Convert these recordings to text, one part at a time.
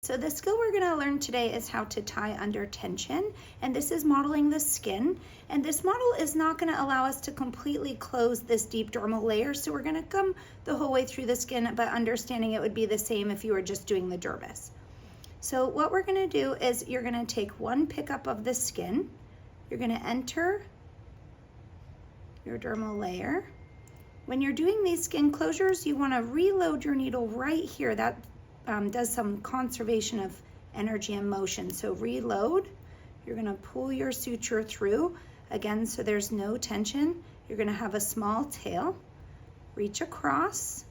So the skill we're going to learn today is how to tie under tension, and this is modeling the skin. And this model is not going to allow us to completely close this deep dermal layer, so we're going to come the whole way through the skin, but understanding it would be the same if you were just doing the dermis. So what we're going to do is you're going to take one pickup of the skin, you're going to enter your dermal layer. When you're doing these skin closures, you want to reload your needle right here. That does some conservation of energy and motion. So reload, you're going to pull your suture through again so there's no tension. You're going to have a small tail, reach across,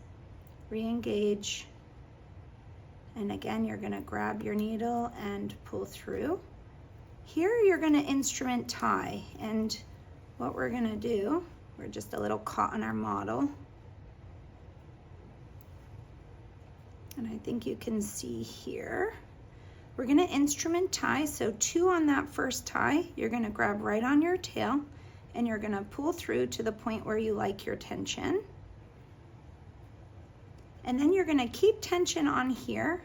re-engage, and again you're going to grab your needle and pull through. Here you're going to instrument tie, and what we're going to do, we're just a little caught on our model. And I think you can see here, we're going to instrument tie, so 2 on that first tie, you're going to grab right on your tail and you're going to pull through to the point where you like your tension. And then you're going to keep tension on here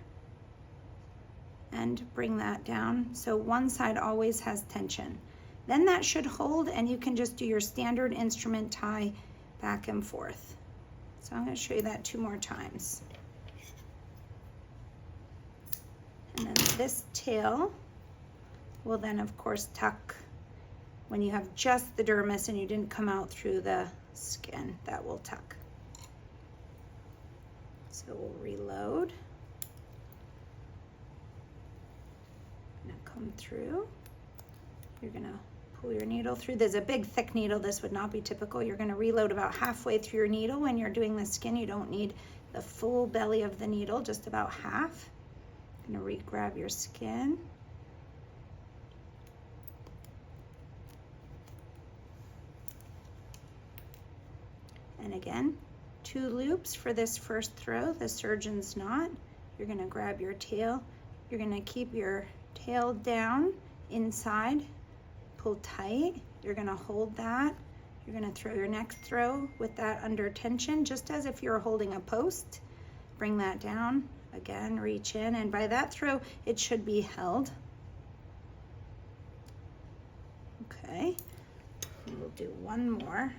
and bring that down so one side always has tension. Then that should hold, and you can just do your standard instrument tie back and forth. So I'm going to show you that 2 more times. And then this tail will then of course tuck when you have just the dermis and you didn't come out through the skin, that will tuck. So we'll reload. Gonna come through. You're gonna pull your needle through. There's a big thick needle, this would not be typical. You're gonna reload about halfway through your needle. When you're doing the skin, you don't need the full belly of the needle, just about half. Gonna re-grab your skin. And again, 2 loops for this first throw, the surgeon's knot. You're gonna grab your tail. You're gonna keep your tail down inside, pull tight. You're gonna hold that. You're gonna throw your next throw with that under tension, just as if you're holding a post. Bring that down. Again, reach in, and by that throw, it should be held. Okay, and we'll do one more.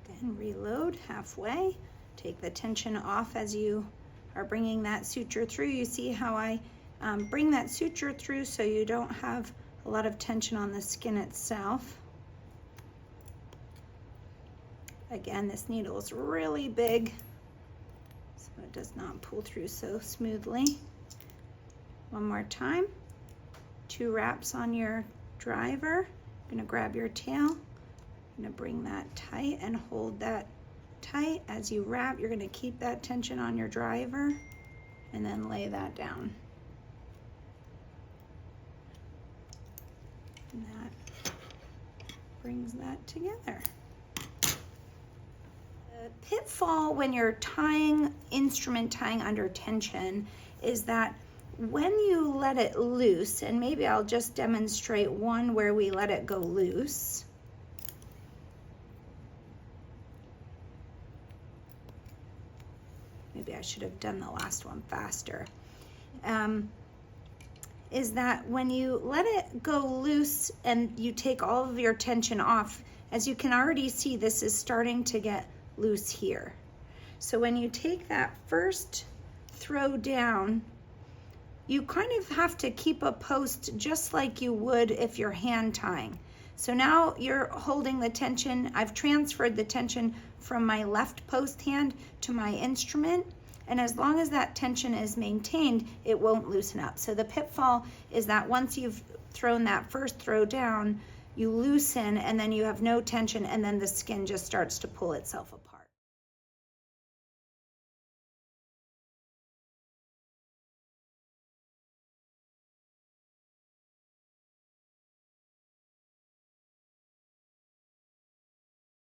Again, reload halfway. Take the tension off as you are bringing that suture through. You see how I bring that suture through so you don't have a lot of tension on the skin itself. Again, this needle is really big, so it does not pull through so smoothly. One more time. 2 wraps on your driver. You're gonna grab your tail. You're gonna bring that tight and hold that tight. As you wrap, you're gonna keep that tension on your driver and then lay that down. And that brings that together. The pitfall when you're tying, instrument tying under tension, is that when you let it loose, and maybe I'll just demonstrate one where we let it go loose. Maybe I should have done the last one faster. Is that when you let it go loose and you take all of your tension off, as you can already see, this is starting to get loose here. So when you take that first throw down, you kind of have to keep a post just like you would if you're hand tying. So now you're holding the tension. I've transferred the tension from my left post hand to my instrument. And as long as that tension is maintained, it won't loosen up. So the pitfall is that once you've thrown that first throw down, you loosen and then you have no tension, and then the skin just starts to pull itself apart.